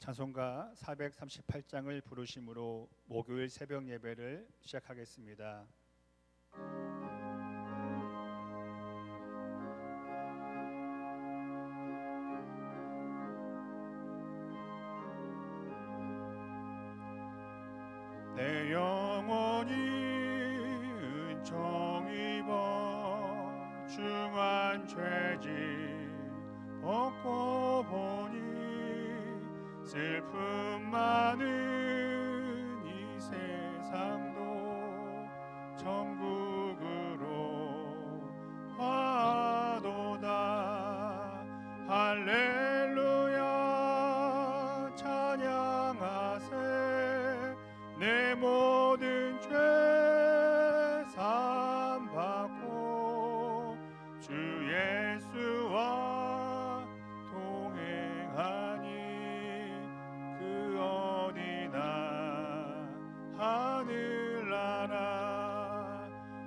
찬송가 438장을 부르심으로 목요일 새벽 예배를 시작하겠습니다. 내 영혼이 은총 입어 중한 죄짐 벗고 보니 슬픔 많은 이 세상도 천국으로 와도다. 할렐루야 찬양하세. 내 모든 죄 사함 받고 주 예수와 동행하니 그 어디나 하늘나라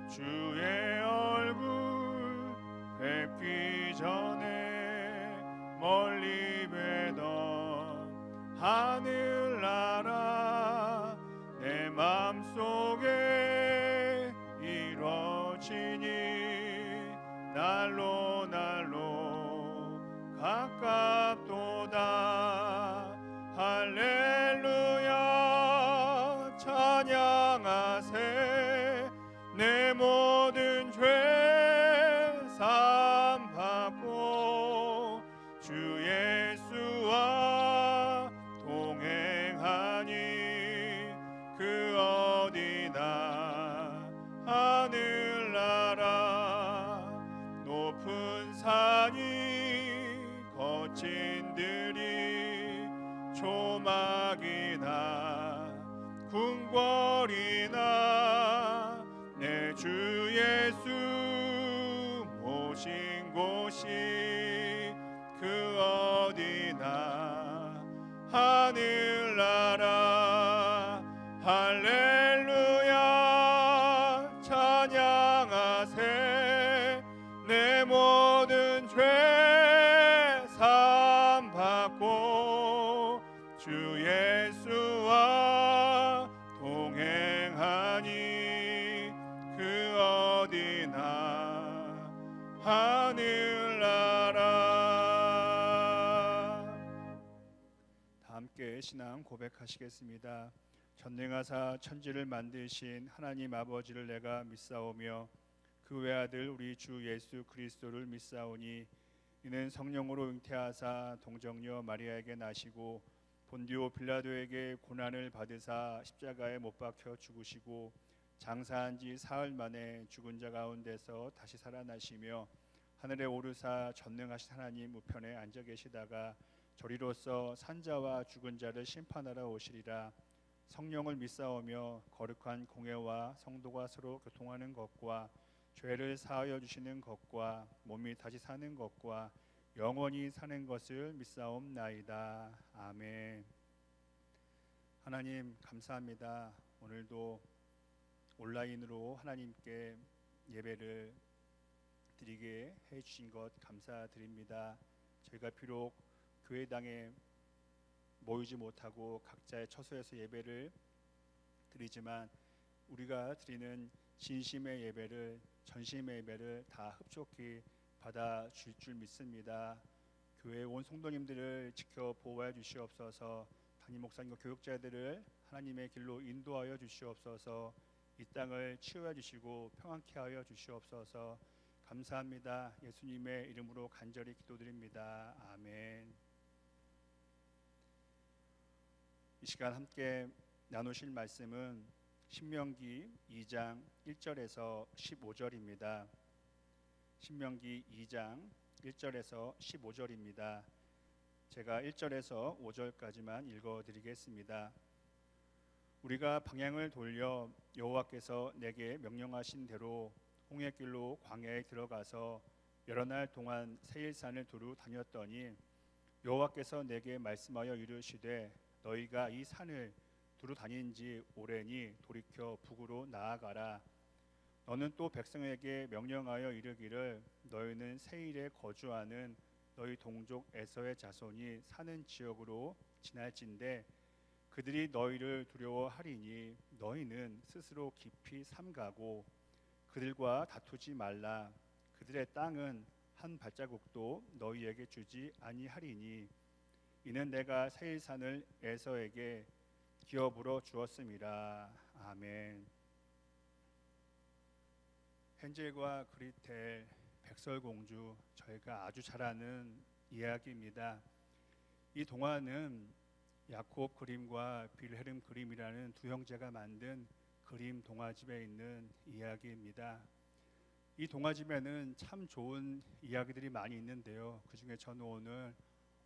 주의 얼굴 뵙기 전에 멀리 뵈던 하늘나라 내 맘속에 이루어지니 날로 가깝도다. 할렐루야 찬양하세. 내 모든 죄 사함 받고 주 예수와 동행하니 그 어디나 하늘나라 높은 산이 거친 들이 조막이나 궁궐이나 내 주 예수 모신 곳이 그 어디나 하늘나라. 할렐루야 찬양하세. 내 모든 죄 사함 받고 주 예수와 동행하니 그 어디나 하늘나라. 다 함께 신앙 고백하시겠습니다. 전능하사 천지를 만드신 하나님 아버지를 내가 믿사오며 그 외아들 우리 주 예수 그리스도를 믿사오니 이는 성령으로 잉태하사 동정녀 마리아에게 나시고 본디오 빌라도에게 고난을 받으사 십자가에 못 박혀 죽으시고 장사한 지 사흘 만에 죽은 자 가운데서 다시 살아나시며 하늘에 오르사 전능하신 하나님 우편에 앉아 계시다가 저리로서 산자와 죽은 자를 심판하러 오시리라. 성령을 믿사오며 거룩한 공회와 성도가 서로 교통하는 것과 죄를 사하여 주시는 것과 몸이 다시 사는 것과 영원히 사는 것을 믿사옵나이다. 아멘. 하나님 감사합니다. 오늘도 온라인으로 하나님께 예배를 드리게 해주신 것 감사드립니다. 저희가 비록 교회당에 모이지 못하고 각자의 처소에서 예배를 드리지만 우리가 드리는 진심의 예배를, 전심의 예배를 다 흡족히 받아줄 줄 믿습니다. 교회 온 성도님들을 지켜 보호하여 주시옵소서. 담임 목사님과 교육자들을 하나님의 길로 인도하여 주시옵소서. 이 땅을 치유해 주시고 평안케 하여 주시옵소서. 감사합니다. 예수님의 이름으로 간절히 기도드립니다. 아멘. 이 시간 함께 나누실 말씀은 신명기 2장 1절에서 15절입니다. 신명기 2장 1절에서 15절입니다. 제가 1절에서 5절까지만 읽어드리겠습니다. 우리가 방향을 돌려 여호와께서 내게 명령하신 대로 홍해길로 광야에 들어가서 여러 날 동안 세일산을 두루 다녔더니 여호와께서 내게 말씀하여 이르시되 너희가 이 산을 두루 다닌 지 오래니 돌이켜 북으로 나아가라. 너는 또 백성에게 명령하여 이르기를 너희는 세일에 거주하는 너희 동족 에서의 자손이 사는 지역으로 지날진대 그들이 너희를 두려워하리니 너희는 스스로 깊이 삼가고 그들과 다투지 말라. 그들의 땅은 한 발자국도 너희에게 주지 아니하리니 이는 내가 세일산을 에서에게 기업으로 주었음이라. 아멘. 헨젤과 그리텔, 백설공주, 저희가 아주 잘 아는 이야기입니다. 이 동화는 야콥 그림과 빌헤름 그림이라는 두 형제가 만든 그림 동화집에 있는 이야기입니다. 이 동화집에는 참 좋은 이야기들이 많이 있는데요. 그 중에 저는 오늘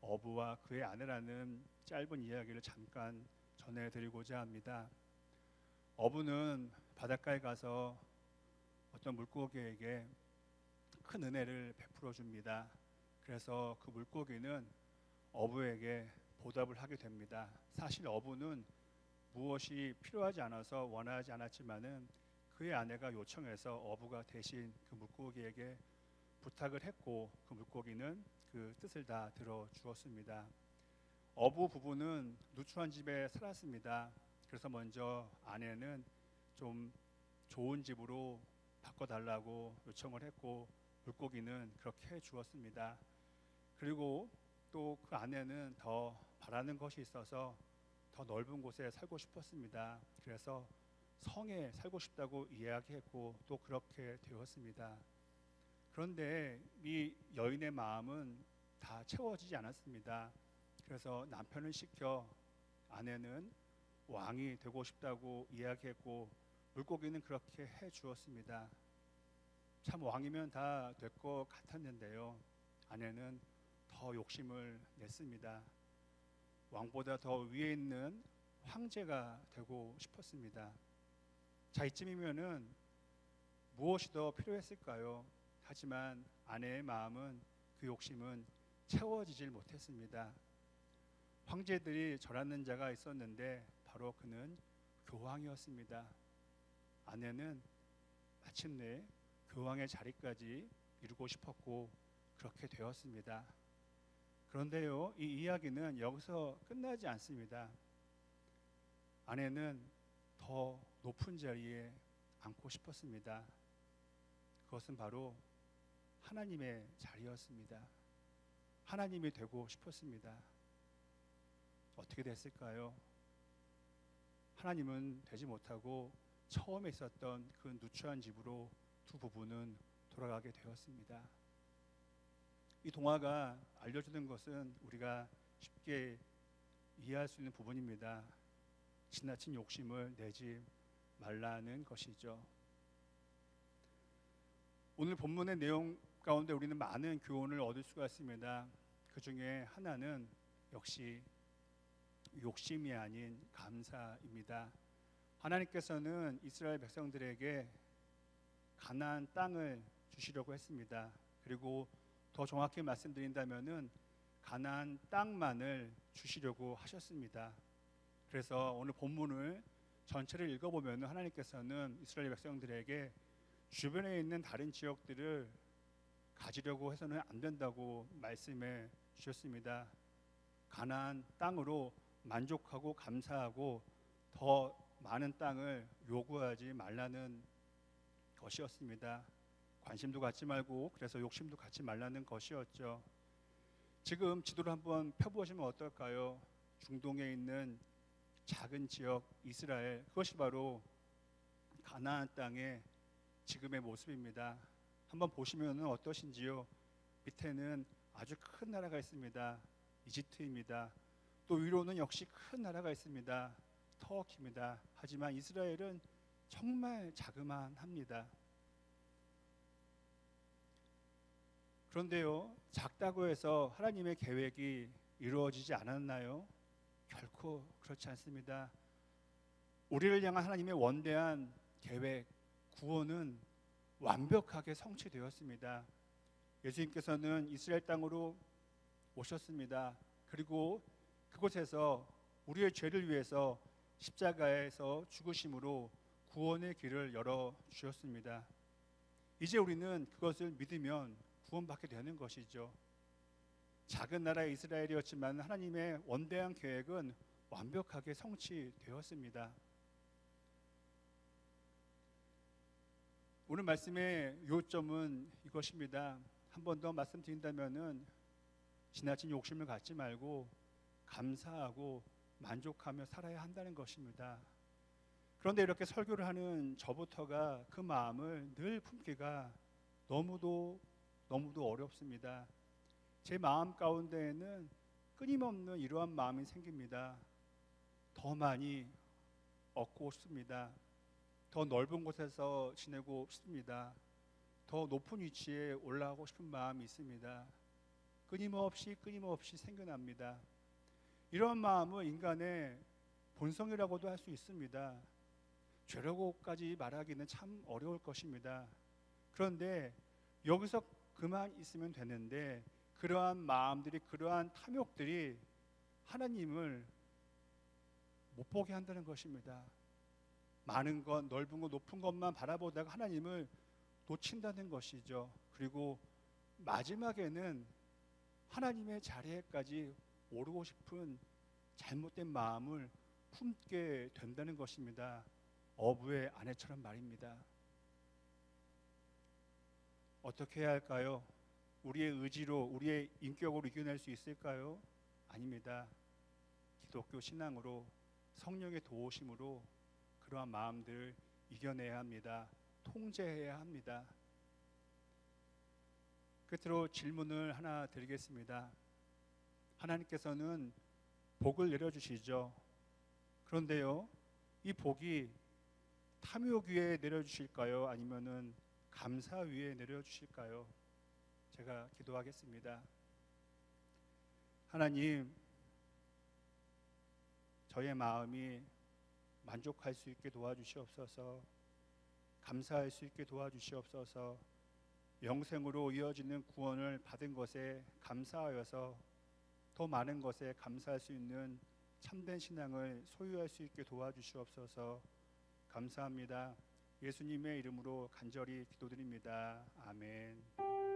어부와 그의 아내라는 짧은 이야기를 잠깐 전해드리고자 합니다. 어부는 바닷가에 가서 어떤 물고기에게 큰 은혜를 베풀어 줍니다. 그래서 그 물고기는 어부에게 보답을 하게 됩니다. 사실 어부는 무엇이 필요하지 않아서 원하지 않았지만은 그의 아내가 요청해서 어부가 대신 그 물고기에게 부탁을 했고 그 물고기는 그 뜻을 다 들어 주었습니다. 어부 부부는 누추한 집에 살았습니다. 그래서 먼저 아내는 좀 좋은 집으로 바꿔달라고 요청을 했고 물고기는 그렇게 해 주었습니다. 그리고 또 그 아내는 더 바라는 것이 있어서 더 넓은 곳에 살고 싶었습니다. 그래서 성에 살고 싶다고 이야기했고 또 그렇게 되었습니다. 그런데 이 여인의 마음은 다 채워지지 않았습니다. 그래서 남편을 시켜 아내는 왕이 되고 싶다고 이야기했고 물고기는 그렇게 해 주었습니다. 참 왕이면 다 될 것 같았는데요. 아내는 더 욕심을 냈습니다. 왕보다 더 위에 있는 황제가 되고 싶었습니다. 자, 이쯤이면은 무엇이 더 필요했을까요? 하지만 아내의 마음은 그 욕심은 채워지질 못했습니다. 황제들이 절하는 자가 있었는데 바로 그는 교황이었습니다. 아내는 마침내 교황의 자리까지 이루고 싶었고 그렇게 되었습니다. 그런데요, 이 이야기는 여기서 끝나지 않습니다. 아내는 더 높은 자리에 앉고 싶었습니다. 그것은 바로 하나님의 자리였습니다. 하나님이 되고 싶었습니다. 어떻게 됐을까요? 하나님은 되지 못하고 처음에 있었던 그 누추한 집으로 두 부부는 돌아가게 되었습니다. 이 동화가 알려주는 것은 우리가 쉽게 이해할 수 있는 부분입니다. 지나친 욕심을 내지 말라는 것이죠. 오늘 본문의 내용 가운데 우리는 많은 교훈을 얻을 수가 있습니다. 그 중에 하나는 역시 욕심이 아닌 감사입니다. 하나님께서는 이스라엘 백성들에게 가나안 땅을 주시려고 했습니다. 그리고 더 정확히 말씀드린다면은 가나안 땅만을 주시려고 하셨습니다. 그래서 오늘 본문을 전체를 읽어보면 하나님께서는 이스라엘 백성들에게 주변에 있는 다른 지역들을 가지려고 해서는 안 된다고 말씀해 주셨습니다. 가나안 땅으로 만족하고 감사하고 더 많은 땅을 요구하지 말라는 것이었습니다. 관심도 갖지 말고 그래서 욕심도 갖지 말라는 것이었죠. 지금 지도를 한번 펴보시면 어떨까요? 중동에 있는 작은 지역 이스라엘, 그것이 바로 가나안 땅의 지금의 모습입니다. 한번 보시면 어떠신지요? 밑에는 아주 큰 나라가 있습니다. 이집트입니다. 또 위로는 역시 큰 나라가 있습니다. 터키입니다. 하지만 이스라엘은 정말 자그마합니다. 그런데요, 작다고 해서 하나님의 계획이 이루어지지 않았나요? 결코 그렇지 않습니다. 우리를 향한 하나님의 원대한 계획, 구원은 완벽하게 성취되었습니다. 예수님께서는 이스라엘 땅으로 오셨습니다. 그리고 그곳에서 우리의 죄를 위해서 십자가에서 죽으심으로 구원의 길을 열어 주셨습니다. 이제 우리는 그것을 믿으면 구원받게 되는 것이죠. 작은 나라 이스라엘이었지만 하나님의 원대한 계획은 완벽하게 성취되었습니다. 오늘 말씀의 요점은 이것입니다. 한 번 더 말씀드린다면은 지나친 욕심을 갖지 말고 감사하고 만족하며 살아야 한다는 것입니다. 그런데 이렇게 설교를 하는 저부터가 그 마음을 늘 품기가 너무도 어렵습니다. 제 마음 가운데에는 끊임없는 이러한 마음이 생깁니다. 더 많이 얻고 싶습니다. 더 넓은 곳에서 지내고 싶습니다. 더 높은 위치에 올라가고 싶은 마음이 있습니다. 끊임없이 생겨납니다. 이런 마음은 인간의 본성이라고도 할 수 있습니다. 죄라고까지 말하기는 참 어려울 것입니다. 그런데 여기서 그만 있으면 되는데 그러한 마음들이, 그러한 탐욕들이 하나님을 못 보게 한다는 것입니다. 많은 것, 넓은 것, 높은 것만 바라보다가 하나님을 놓친다는 것이죠. 그리고 마지막에는 하나님의 자리에까지 오르고 싶은 잘못된 마음을 품게 된다는 것입니다. 어부의 아내처럼 말입니다. 어떻게 해야 할까요? 우리의 의지로, 우리의 인격으로 이겨낼 수 있을까요? 아닙니다. 기독교 신앙으로, 성령의 도우심으로 그러한 마음들을 이겨내야 합니다. 통제해야 합니다. 끝으로 질문을 하나 드리겠습니다. 하나님께서는 복을 내려주시죠. 그런데요, 이 복이 탐욕 위에 내려주실까요? 아니면은 감사 위에 내려주실까요? 제가 기도하겠습니다. 하나님, 저의 마음이 만족할 수 있게 도와주시옵소서. 감사할 수 있게 도와주시옵소서. 영생으로 이어지는 구원을 받은 것에 감사하여서 더 많은 것에 감사할 수 있는 참된 신앙을 소유할 수 있게 도와주시옵소서. 감사합니다. 예수님의 이름으로 간절히 기도드립니다. 아멘.